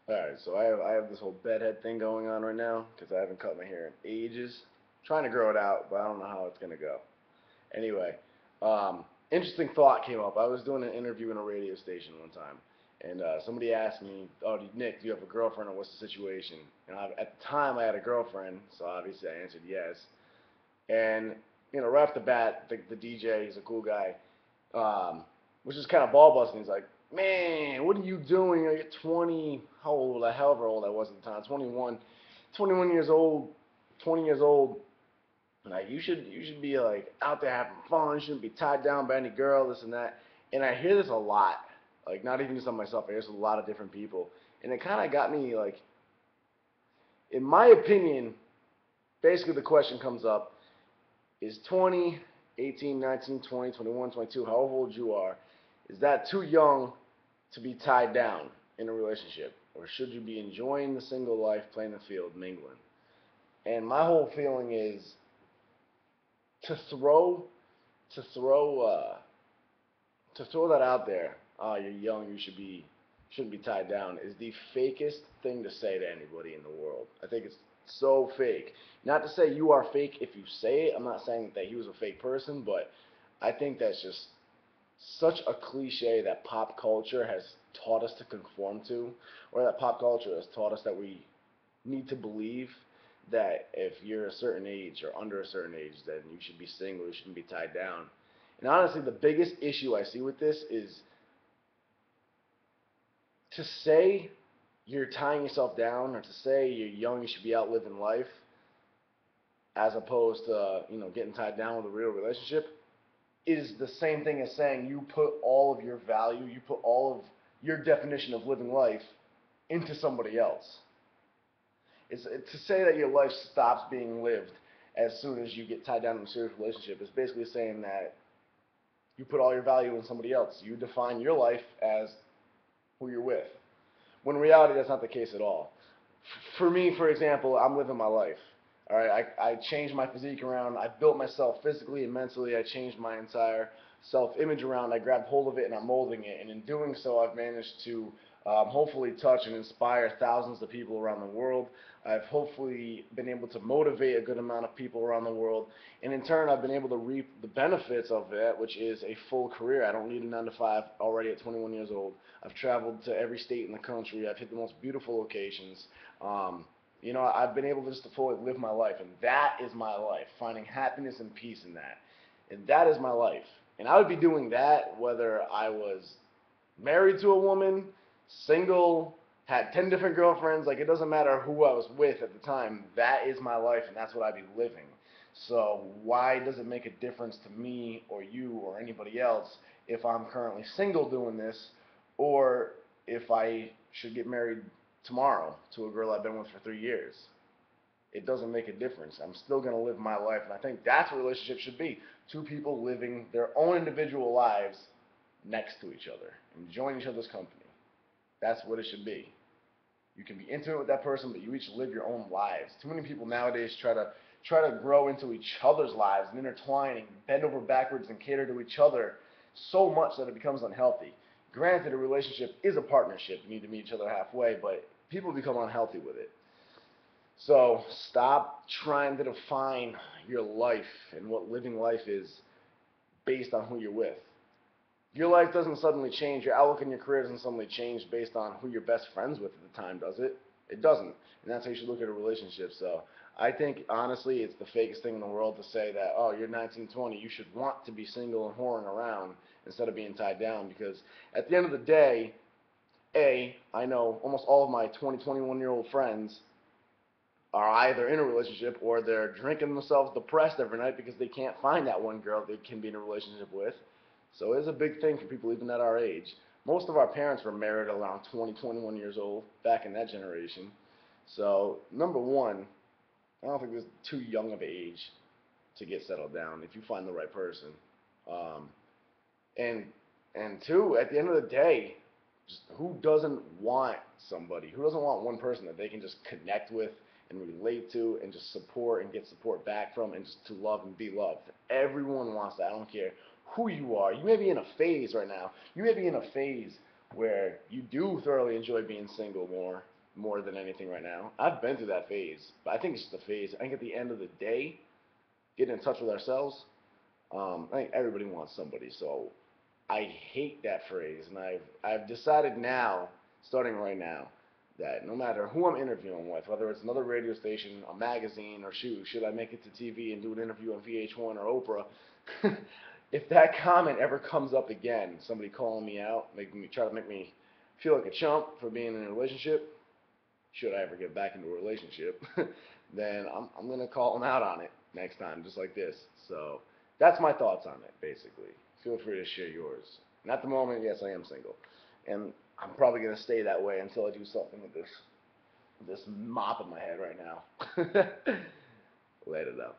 Alright, so I have this whole bedhead thing going on right now because I haven't cut my hair in ages. Trying to grow it out, but I don't know how it's gonna go. Anyway, interesting thought came up. I was doing an interview in a radio station one time, and somebody asked me, "Oh, Nick, do you have a girlfriend, or what's the situation?" And at the time, I had a girlfriend, so obviously I answered yes. And right off the bat, the DJ, he's a cool guy, was just kind of ball busting. He's like, "Man, what are you doing? You're 20, how old? However old I was at the time, 21, 21 years old, 20 years old. Like you should be like out there having fun. You shouldn't be tied down by any girl, this and that." And I hear this a lot, like not even just on myself. I hear this with a lot of different people, and it kind of got me like, in my opinion, basically the question comes up: is 20, 18, 19, 20, 21, 22, however old you are, is that too young to be tied down in a relationship, or should you be enjoying the single life, playing the field, mingling? And my whole feeling is to throw to throw to throw that out there. Oh, you're young, shouldn't be tied down, is the fakest thing to say to anybody in the world. I think it's so fake. Not to say you are fake if you say it. I'm not saying that he was a fake person, but I think that's just such a cliche that pop culture has taught us to conform to, or that pop culture has taught us that we need to believe that if you're a certain age or under a certain age, then you should be single, you shouldn't be tied down. And honestly, the biggest issue I see with this is to say you're tying yourself down, or to say you're young, you should be out living life, as opposed to getting tied down with a real relationship, is the same thing as saying you put all of your value, you put all of your definition of living life into somebody else. It's to say that your life stops being lived as soon as you get tied down in a serious relationship is basically saying that you put all your value in somebody else. You define your life as who you're with. When in reality, that's not the case at all. For me, for example, I'm living my life. All right, I changed my physique around. I built myself physically and mentally. I changed my entire self-image around. I grabbed hold of it and I'm molding it. And in doing so, I've managed to hopefully touch and inspire thousands of people around the world. I've hopefully been able to motivate a good amount of people around the world. And in turn, I've been able to reap the benefits of it, which is a full career. I don't need a 9 to 5 already at 21 years old. I've traveled to every state in the country. I've hit the most beautiful locations. I've been able just to fully live my life, and that is my life, finding happiness and peace in that. And that is my life. And I would be doing that whether I was married to a woman, single, had 10 different girlfriends. Like, it doesn't matter who I was with at the time. That is my life, and that's what I'd be living. So why does it make a difference to me or you or anybody else if I'm currently single doing this, or if I should get married tomorrow to a girl I've been with for 3 years? It doesn't make a difference. I'm still going to live my life, and I think that's what relationships should be. Two people living their own individual lives next to each other, enjoying each other's company. That's what it should be. You can be intimate with that person, but you each live your own lives. Too many people nowadays try to grow into each other's lives and intertwine and bend over backwards and cater to each other so much that it becomes unhealthy. Granted, a relationship is a partnership. You need to meet each other halfway, but people become unhealthy with it. So stop trying to define your life and what living life is based on who you're with. Your life doesn't suddenly change. Your outlook on your career doesn't suddenly change based on who you're best friends with at the time, does it? It doesn't. And that's how you should look at a relationship. So I think, honestly, it's the fakest thing in the world to say that, oh, you're 19, 20, you should want to be single and whoring around instead of being tied down. Because at the end of the day, I know almost all of my 20, 21-year-old friends are either in a relationship or they're drinking themselves depressed every night because they can't find that one girl they can be in a relationship with. So it is a big thing for people even at our age. Most of our parents were married around 20, 21 years old back in that generation. So number one, I don't think it's too young of an age to get settled down if you find the right person. Um, and and two, at the end of the day, just who doesn't want somebody? Who doesn't want one person that they can just connect with and relate to and just support and get support back from and just to love and be loved? Everyone wants that. I don't care who you are. You may be in a phase right now. You may be in a phase where you do thoroughly enjoy being single more, more than anything right now. I've been through that phase, but I think it's just a phase. I think at the end of the day, getting in touch with ourselves. I think everybody wants somebody, so I hate that phrase, and I've decided now, starting right now, that no matter who I'm interviewing with, whether it's another radio station, a magazine, or should I make it to TV and do an interview on VH1 or Oprah, if that comment ever comes up again, somebody calling me out, try to make me feel like a chump for being in a relationship, should I ever get back into a relationship, then I'm gonna call them out on it next time, just like this. So that's my thoughts on it, basically. Feel free to share yours. And at the moment, yes, I am single, and I'm probably gonna stay that way until I do something with this mop in my head right now. Later though.